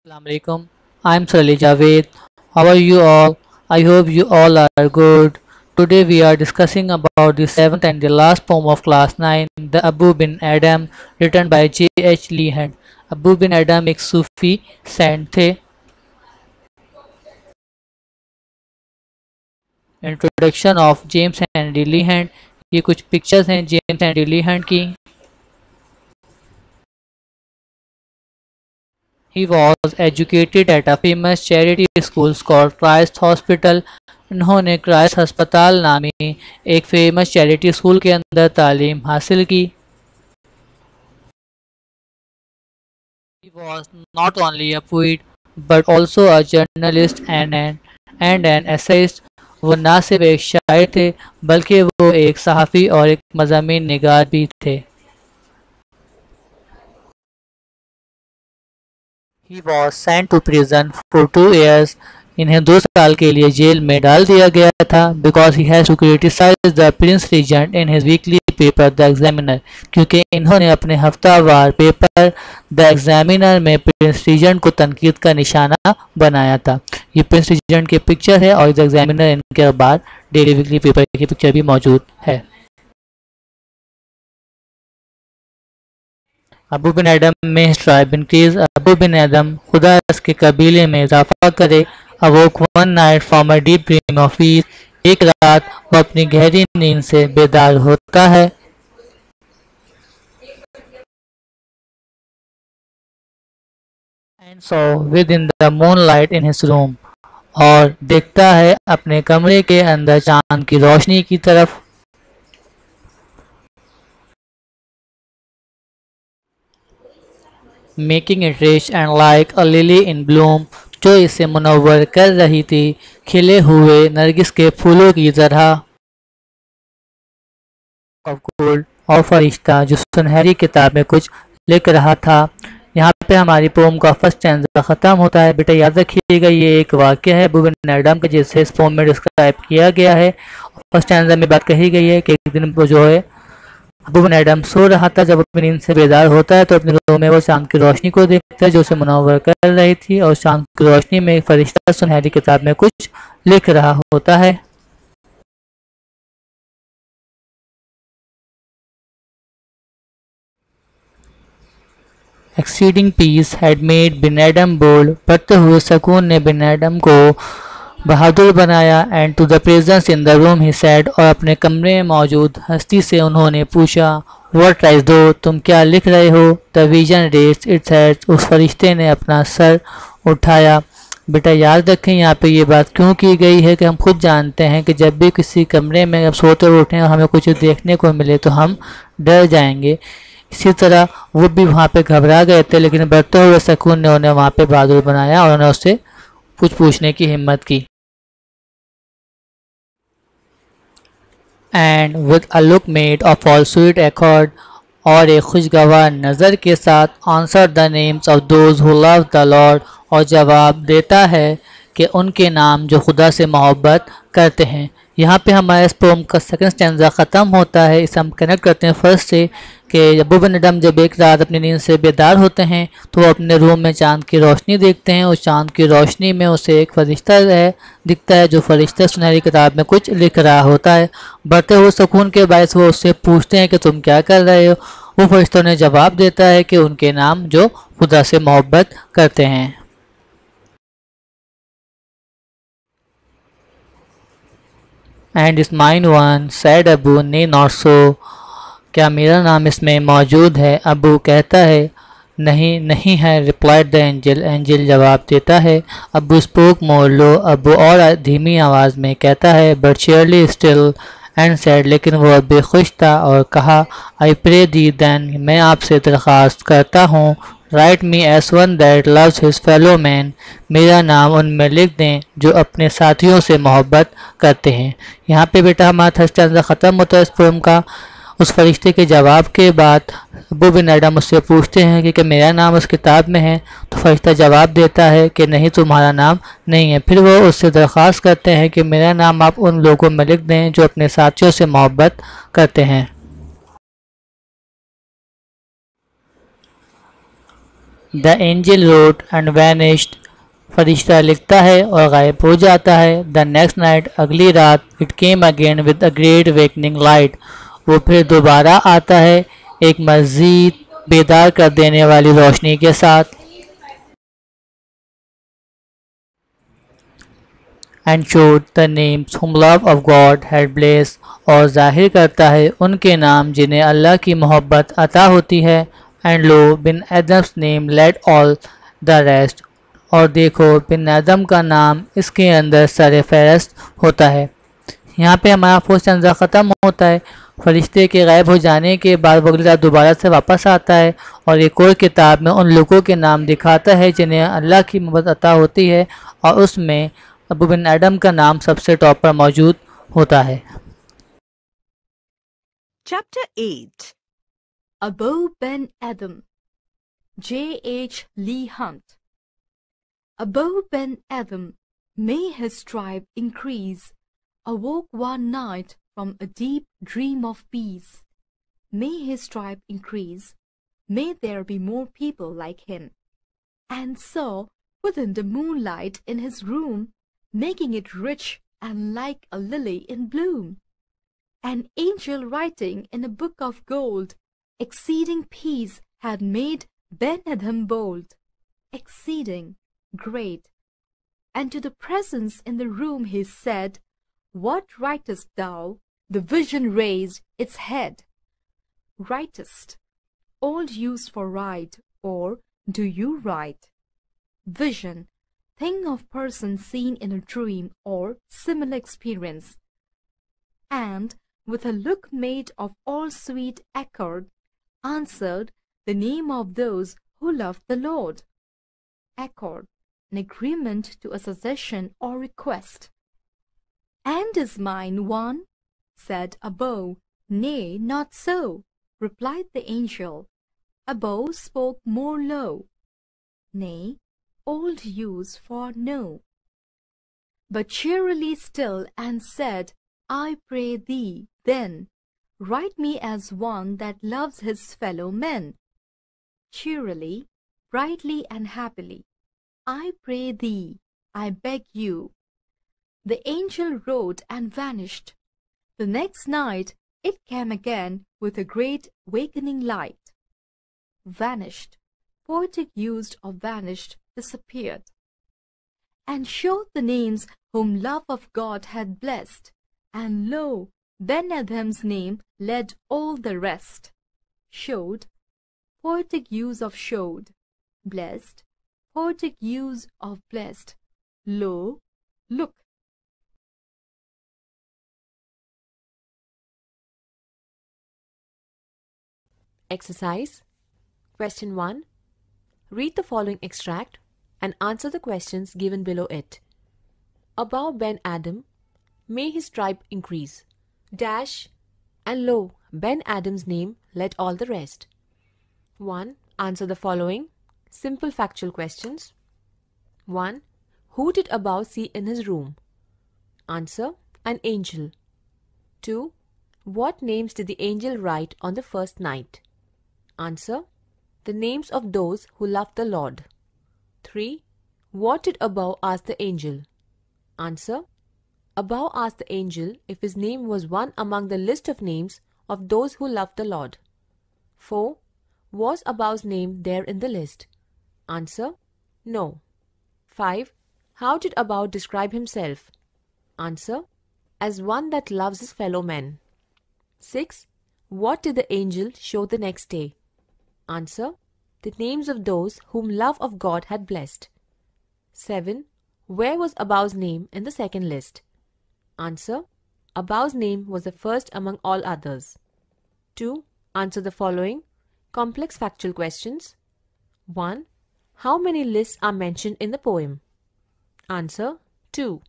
Assalamu alaikum. I'm Sir Ali Jawaid. How are you all? I hope you all are good. Today we are discussing about the seventh and the last poem of class 9, the Abu bin Adam, written by J.H. Lehan. Abou Ben Adhem एक सूफी saint थे। Introduction of James Henry Lehan. ये कुछ pictures हैं James Henry लीहैंड की। He was educated at a famous charity school called Christ Hospital. इन्होंने Christ अस्पताल नामी एक फेमस चैरिटी स्कूल के अंदर तालीम हासिल की। He was not only a poet but also a journalist and an essayist. वो ना सिर्फ एक शायर थे बल्कि वो एक सहाफ़ी और एक मज़ामीन निगार भी थे। He was sent to prison for 2 years. इन्हें 2 साल के लिए जेल में डाल दिया गया था because he has to criticize the Prince Regent in his weekly paper The Examiner, क्योंकि इन्होंने अपने हफ्तावार पेपर द एग्जामिनर में प्रिंस रीजेंट को तनकीद का निशाना बनाया था। ये प्रिंस रीजेंट की पिक्चर है और द एग्जामिनर इनके अखबार डेली वीकली पेपर की पिक्चर भी मौजूद है। अबू बिन एडम में his tribe increase. Abu Ben Adam खुदा इसके कबीले में इजाफा करे। अवोक one night from a deep dream of peace. एक रात वो अपनी गहरी नींद से बेदार होता है। And so with in the moonlight in his room. और देखता है अपने कमरे के अंदर चांद की रोशनी की तरफ। Making it rich and like a lily in Bloom, जो इसे मुनव्वर कर रही थी खिले हुए नरगिस के फूलों की तरह। ऑफ गोल्ड और फरिश्ता जो सुनहरी किताब में कुछ लिख रहा था। यहाँ पे हमारी पोम का फर्स्ट स्टैंजा ख़त्म होता है। बेटा याद रखिएगा ये एक वाक़या है अबू बिन एडम का जिसे इस पोम में डिस्क्राइब किया गया है। फर्स्ट स्टैंजा में बात कही गई है कि एक दिन वो जो है अबू बिन एडम सो रहा था। जब अपनी नींद से बेदार होता है तो अपने रूम में वो चांद की रोशनी को देखता है जो उसे मुनव्वर कर रही थी और चांद की रोशनी में एक फरिश्ता सुनहरी किताब में कुछ लिख रहा होता है। Exceeding peace had made bin Adam bold, बढ़ते हुए सुकून ने बिन एडम को बहादुर बनाया। And to the presence in the room he said, और अपने कमरे में मौजूद हस्ती से उन्होंने पूछा व्हाट राइज दो, तुम क्या लिख रहे हो। The vision raised its head, उस फरिश्ते ने अपना सर उठाया। बेटा याद रखें यहाँ पे ये बात क्यों की गई है कि हम खुद जानते हैं कि जब भी किसी कमरे में अब सोते उठें और हमें कुछ देखने को मिले तो हम डर जाएंगे। इसी तरह वो भी वहाँ पे घबरा गए थे लेकिन बढ़ते हुए सुकून ने उन्हें वहाँ पे बहादुर बनाया और उन्हें उससे कुछ पूछने की हिम्मत की। And with a look made of all sweet accord, और एक खुशगवार नज़र के साथ answer the names of those who love the Lord, और जवाब देता है कि उनके नाम जो खुदा से मोहब्बत करते हैं। यहाँ पे हमारे इस पोम का सेकंड स्टैंजा ख़त्म होता है। इसे हम कनेक्ट करते हैं फर्स्ट से कि अबू बिन एडम जब एक रात अपनी नींद से बेदार होते हैं तो वो अपने रूम में चांद की रोशनी देखते हैं। उस चांद की रोशनी में उसे एक फरिश्ता है दिखता है जो फरिश्ता सुनहरी किताब में कुछ लिख रहा होता है। बढ़ते हुए सुकून के बायस वो उससे पूछते हैं कि तुम क्या कर रहे हो। वो फरिश्ता ने जवाब देता है कि उनके नाम जो खुदा से मोहब्बत करते हैं। एंड इस माइन वन सैड अबू ने नॉट सो, क्या मेरा नाम इसमें मौजूद है। अबू कहता है नहीं नहीं है। रिप्लाइड द एंजल, एंजल जवाब देता है। अबू स्पोक मोर लो, अबू और धीमी आवाज़ में कहता है बट शेयरली स्टिल एंड सैड, लेकिन वो अब भी खुश था और कहा आई प्रे दी देन, मैं आपसे दरख्वास्त करता हूँ right me S one that loves his fellow man, मेरा नाम उनमें लिख दें जो अपने साथियों से मोहब्बत करते हैं। यहाँ पे बेटा हमारा थर्ड स्टैंजा ख़त्म होता है इस पोएम का। उस फरिश्ते के जवाब के बाद अबू बिन एडम उससे पूछते हैं कि मेरा नाम उस किताब में है। तो फरिश्ता जवाब देता है कि नहीं तुम्हारा नाम नहीं है। फिर वो उससे दरख्वास्त करते हैं कि मेरा नाम आप उन लोगों में लिख दें जो अपने साथियों से मोहब्बत करते हैं। The angel wrote and vanished. फरिश्ता लिखता है और गायब हो जाता है. The next night, अगली रात, it came again with a great awakening light. वो फिर दोबारा आता है एक मज़ीद बेदार कर देने वाली रोशनी के साथ. And showed the names whom love of God had blessed, और ज़ाहिर करता है उनके नाम जिन्हें अल्लाह की मोहब्बत अता होती है. And lo, Ben Adhem's name led all the rest, और देखो बिन एदम का नाम इसके अंदर सर फहरस्त होता है. यहाँ पे हमारा फर्स्ट स्टैंज़ा ख़त्म होता है. फरिश्ते के गायब हो जाने के बाद वो अगली रात दोबारा से वापस आता है और एक और किताब में उन लोगों के नाम दिखाता है जिन्हें अल्लाह की मोहब्बत अता होती है, और उसमें अबू बिन एडम का नाम सबसे टॉप पर मौजूद होता है. Chapter 8 ABOU Ben Adhem J.H. Lee Hunt. ABOU Ben Adhem, may his tribe increase, awoke one night from a deep dream of peace. May his tribe increase, may there be more people like him, and saw within the moonlight in his room, making it rich and like a lily in bloom, an angel writing in a book of gold, exceeding peace had made Ben Adhem bold, exceeding great. And to the presence in the room he said, what writest thou? The vision raised its head. Writest, old used for write, or do you write? Vision, thing of person seen in a dream or similar experience. And with a look made of all sweet accord, answered the name of those who love the Lord. Accord, an agreement to a suggestion or request. And is mine one? Said ABOU. Nay, not so, replied the angel. ABOU spoke more low. Nay, old use for no. But cheerily still and said, I pray thee, then, write me as one that loves his fellow men. Cheerily, brightly and happily, I pray thee, I beg you. The angel wrote and vanished. The next night it came again with a great awakening light. Vanished, poetic use of vanished, disappeared. And showed the names whom love of God had blessed, and lo, Ben Adhem's name led all the rest. Showed, poetic use of showed. Blessed, poetic use of blessed. Lo, look. Exercise. Question 1. Read the following extract and answer the questions given below it. ABOU Ben Adhem, may his tribe increase. Dash, and lo, Ben Adhem's name led all the rest. 1. Answer the following simple factual questions. 1. Who did ABOU see in his room? Answer, an angel. 2. What names did the angel write on the first night? Answer, the names of those who loved the Lord. 3. What did ABOU ask the angel? Answer, ABOU asked the angel if his name was one among the list of names of those who loved the Lord. 4. Was ABOU's name there in the list? Answer, no. 5. How did ABOU describe himself? Answer, as one that loves his fellow men. 6. What did the angel show the next day? Answer, the names of those whom love of God had blessed. 7. Where was ABOU's name in the second list? Answer, ABOU's name was the first among all others. 2. Answer the following complex factual questions. 1. How many lists are mentioned in the poem? Answer, 2.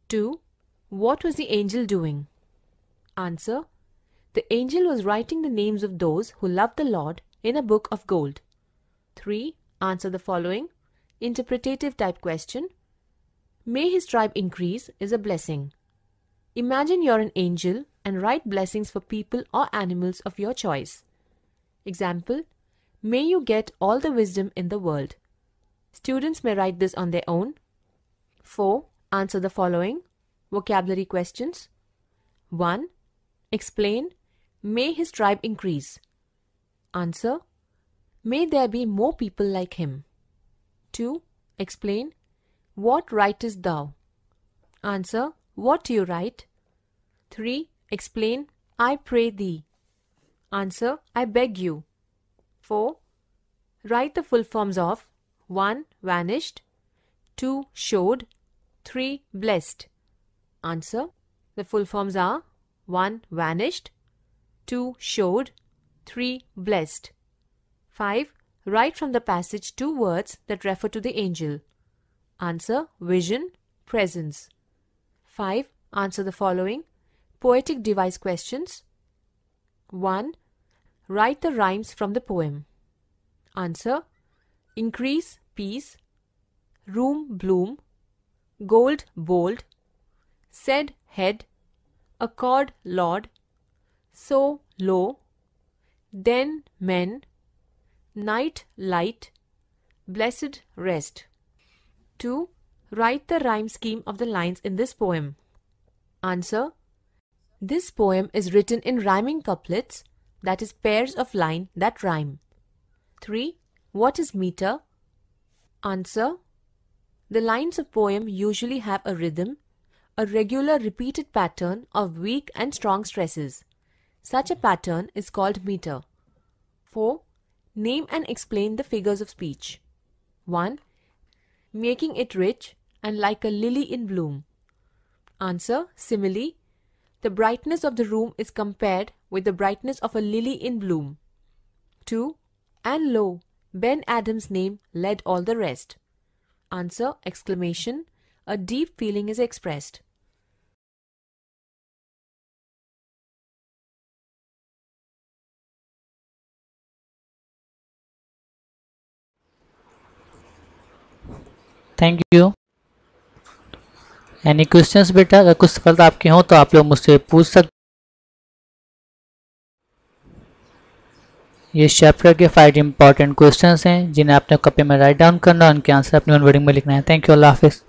2. What was the angel doing? Answer, the angel was writing the names of those who loved the Lord in a book of gold. 3. Answer the following interpretative type question. May his tribe increase is a blessing. Imagine you're an angel and write blessings for people or animals of your choice. Example, May you get all the wisdom in the world. Students may write this on their own. 4. Answer the following vocabulary questions. 1. Explain, may his tribe increase. Answer, may there be more people like him. 2. Explain, what writest thou? Answer, what do you write? 3. Explain, I pray thee. Answer, I beg you. 4. Write the full forms of 1. Vanished, 2. Showed, 3. Blessed. Answer, the full forms are 1. Vanished, 2. Showed, 3. Blessed. 5. Write from the passage 2 words that refer to the angel. Answer, vision, presence. 5. Answer the following poetic device questions. 1. Write the rhymes from the poem. Answer, increase, peace, room, bloom, gold, bold, said, head, accord, lord, so, low, then, men, night, light, blessed, rest. 2. Write the rhyme scheme of the lines in this poem. Answer, this poem is written in rhyming couplets, that is pairs of line that rhyme. 3. What is meter? Answer, the lines of poem usually have a rhythm, a regular repeated pattern of weak and strong stresses. Such a pattern is called meter. 4. Name and explain the figures of speech. 1. Making it rich and like a lily in bloom. Answer, simile. The brightness of the room is compared with the brightness of a lily in bloom. 2. And lo, Ben Adhem's name led all the rest. Answer, exclamation. A deep feeling is expressed. Thank you. Any questions बेटा? अगर कुछ सफलता आपके हों तो आप लोग मुझसे पूछ सकते। ये चैप्टर के 5 इंपॉर्टेंट क्वेश्चंस हैं जिन्हें आपने कॉपी में राइट डाउन करना है, उनके आंसर अपनी वन वर्डिंग में लिखना है। थैंक यू, अल्लाह हाफिज़।